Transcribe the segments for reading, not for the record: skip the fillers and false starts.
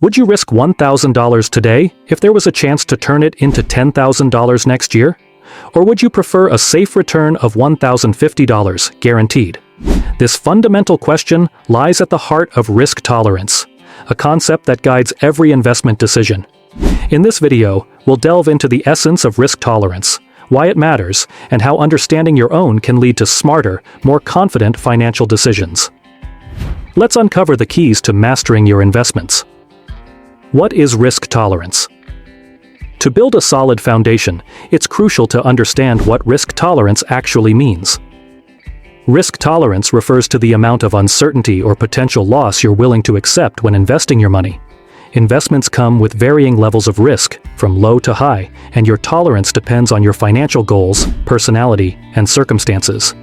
Would you risk $1,000 today if there was a chance to turn it into $10,000 next year? Or would you prefer a safe return of $1,050 guaranteed? This fundamental question lies at the heart of risk tolerance, a concept that guides every investment decision. In this video, we'll delve into the essence of risk tolerance, why it matters, and how understanding your own can lead to smarter, more confident financial decisions. Let's uncover the keys to mastering your investments. What is risk tolerance? To build a solid foundation, it's crucial to understand what risk tolerance actually means. Risk tolerance refers to the amount of uncertainty or potential loss you're willing to accept when investing your money. Investments come with varying levels of risk, from low to high, and your tolerance depends on your financial goals, personality, and circumstances.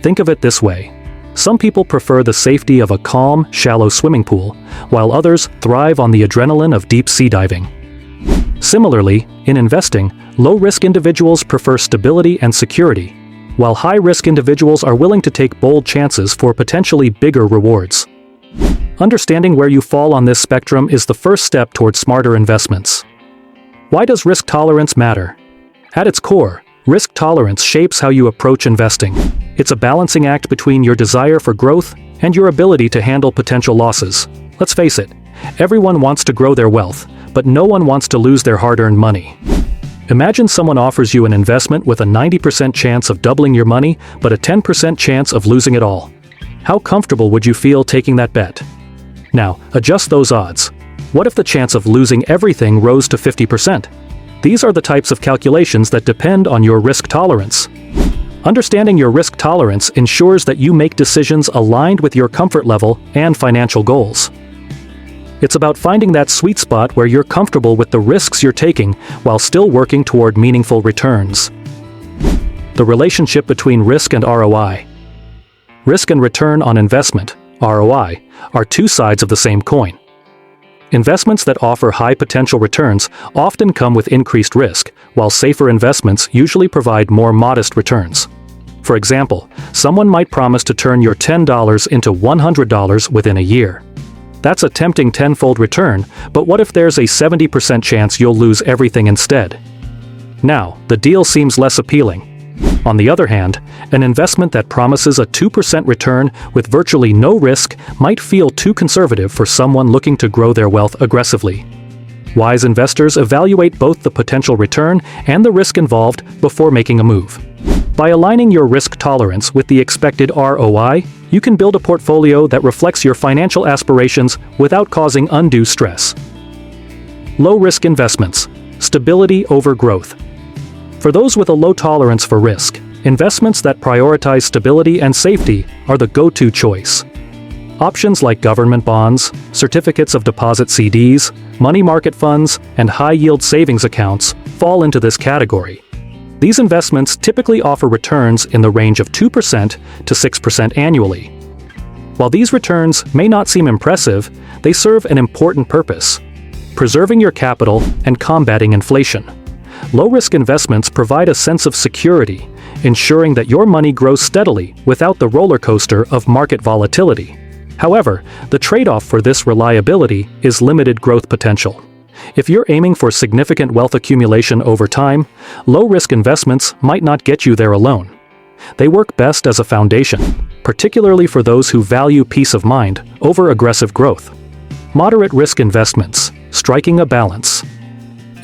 Think of it this way. Some people prefer the safety of a calm, shallow swimming pool, while others thrive on the adrenaline of deep sea diving. Similarly, in investing, low-risk individuals prefer stability and security, while high-risk individuals are willing to take bold chances for potentially bigger rewards. Understanding where you fall on this spectrum is the first step towards smarter investments. Why does risk tolerance matter? At its core, risk tolerance shapes how you approach investing. It's a balancing act between your desire for growth and your ability to handle potential losses. Let's face it, everyone wants to grow their wealth, but no one wants to lose their hard-earned money. Imagine someone offers you an investment with a 90% chance of doubling your money, but a 10% chance of losing it all. How comfortable would you feel taking that bet? Now, adjust those odds. What if the chance of losing everything rose to 50%? These are the types of calculations that depend on your risk tolerance. Understanding your risk tolerance ensures that you make decisions aligned with your comfort level and financial goals. It's about finding that sweet spot where you're comfortable with the risks you're taking while still working toward meaningful returns. The relationship between risk and ROI. Risk and return on investment, ROI, are two sides of the same coin. Investments that offer high potential returns often come with increased risk, while safer investments usually provide more modest returns. For example, someone might promise to turn your $10 into $100 within a year. That's a tempting tenfold return, but what if there's a 70% chance you'll lose everything instead? Now, the deal seems less appealing. On the other hand, an investment that promises a 2% return with virtually no risk might feel too conservative for someone looking to grow their wealth aggressively. Wise investors evaluate both the potential return and the risk involved before making a move. By aligning your risk tolerance with the expected ROI, you can build a portfolio that reflects your financial aspirations without causing undue stress. Low-risk investments. Stability over growth. For those with a low tolerance for risk, investments that prioritize stability and safety are the go-to choice. Options like government bonds, certificates of deposit CDs, money market funds, and high-yield savings accounts fall into this category. These investments typically offer returns in the range of 2% to 6% annually. While these returns may not seem impressive, they serve an important purpose: preserving your capital and combating inflation. Low-risk investments provide a sense of security, ensuring that your money grows steadily without the roller coaster of market volatility. However, the trade-off for this reliability is limited growth potential. If you're aiming for significant wealth accumulation over time, low-risk investments might not get you there alone. They work best as a foundation, particularly for those who value peace of mind over aggressive growth. Moderate risk investments, striking a balance.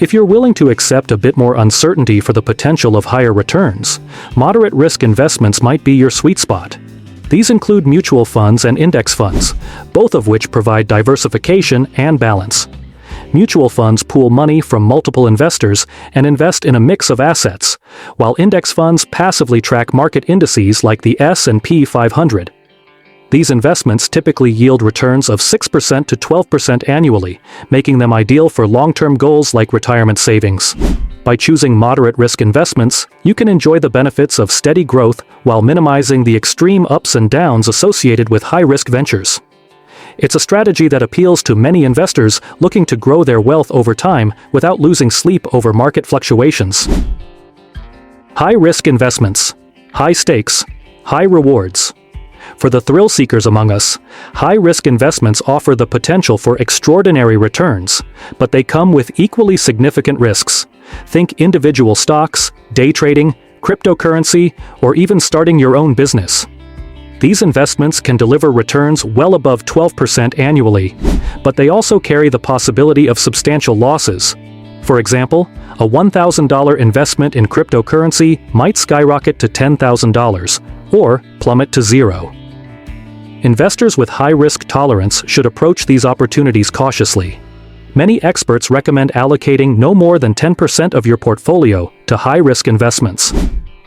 If you're willing to accept a bit more uncertainty for the potential of higher returns, moderate risk investments might be your sweet spot. These include mutual funds and index funds, both of which provide diversification and balance. Mutual funds pool money from multiple investors and invest in a mix of assets, while index funds passively track market indices like the S&P 500. These investments typically yield returns of 6% to 12% annually, making them ideal for long-term goals like retirement savings. By choosing moderate risk investments, you can enjoy the benefits of steady growth while minimizing the extreme ups and downs associated with high-risk ventures. It's a strategy that appeals to many investors looking to grow their wealth over time without losing sleep over market fluctuations. High-risk investments. High stakes. High rewards. For the thrill seekers among us, high-risk investments offer the potential for extraordinary returns, but they come with equally significant risks. Think individual stocks, day trading, cryptocurrency, or even starting your own business. These investments can deliver returns well above 12% annually, but they also carry the possibility of substantial losses. For example, a $1,000 investment in cryptocurrency might skyrocket to $10,000, or plummet to zero. Investors with high risk tolerance should approach these opportunities cautiously. Many experts recommend allocating no more than 10% of your portfolio to high-risk investments.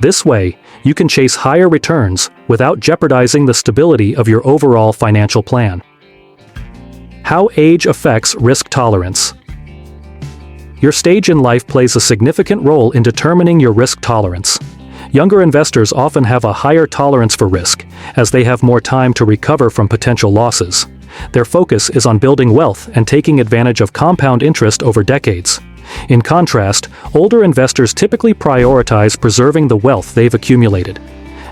This way, you can chase higher returns without jeopardizing the stability of your overall financial plan. How age affects risk tolerance. Your stage in life plays a significant role in determining your risk tolerance. Younger investors often have a higher tolerance for risk, as they have more time to recover from potential losses. Their focus is on building wealth and taking advantage of compound interest over decades. In contrast, older investors typically prioritize preserving the wealth they've accumulated.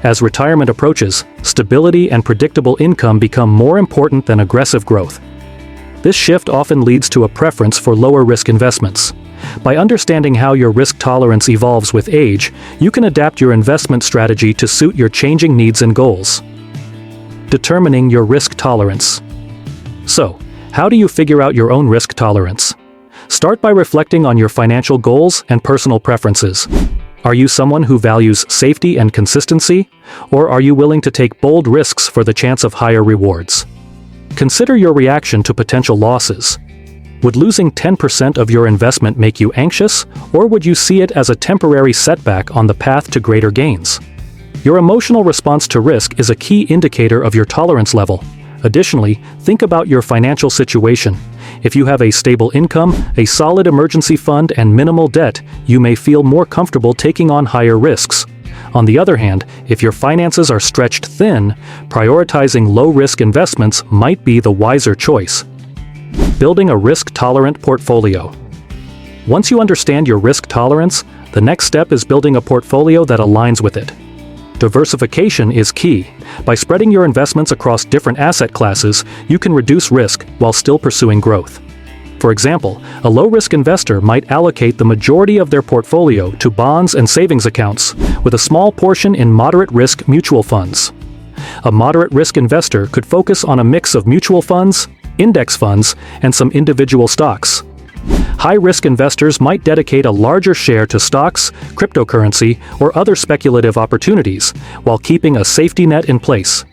As retirement approaches, stability and predictable income become more important than aggressive growth. This shift often leads to a preference for lower-risk investments. By understanding how your risk tolerance evolves with age, you can adapt your investment strategy to suit your changing needs and goals. Determining your risk tolerance. So, how do you figure out your own risk tolerance? Start by reflecting on your financial goals and personal preferences. Are you someone who values safety and consistency, or are you willing to take bold risks for the chance of higher rewards? Consider your reaction to potential losses. Would losing 10% of your investment make you anxious, or would you see it as a temporary setback on the path to greater gains? Your emotional response to risk is a key indicator of your tolerance level. Additionally, think about your financial situation. If you have a stable income, a solid emergency fund, and minimal debt, you may feel more comfortable taking on higher risks. On the other hand, if your finances are stretched thin, prioritizing low-risk investments might be the wiser choice. Building a risk-tolerant portfolio. Once you understand your risk tolerance, the next step is building a portfolio that aligns with it. Diversification is key. By spreading your investments across different asset classes, you can reduce risk while still pursuing growth. For example, a low-risk investor might allocate the majority of their portfolio to bonds and savings accounts, with a small portion in moderate-risk mutual funds. A moderate-risk investor could focus on a mix of mutual funds, index funds, and some individual stocks. High-risk investors might dedicate a larger share to stocks, cryptocurrency, or other speculative opportunities, while keeping a safety net in place.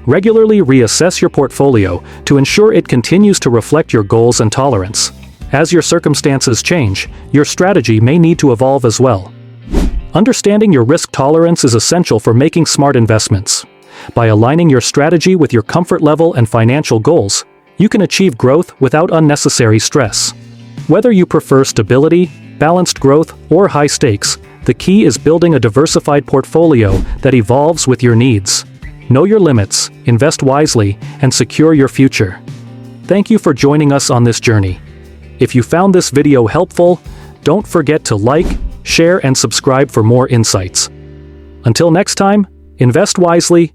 Regularly reassess your portfolio to ensure it continues to reflect your goals and tolerance. As your circumstances change, your strategy may need to evolve as well. Understanding your risk tolerance is essential for making smart investments. By aligning your strategy with your comfort level and financial goals, you can achieve growth without unnecessary stress. Whether you prefer stability, balanced growth, or high stakes, the key is building a diversified portfolio that evolves with your needs. Know your limits, invest wisely, and secure your future. Thank you for joining us on this journey. If you found this video helpful, don't forget to like, share, and subscribe for more insights. Until next time, invest wisely,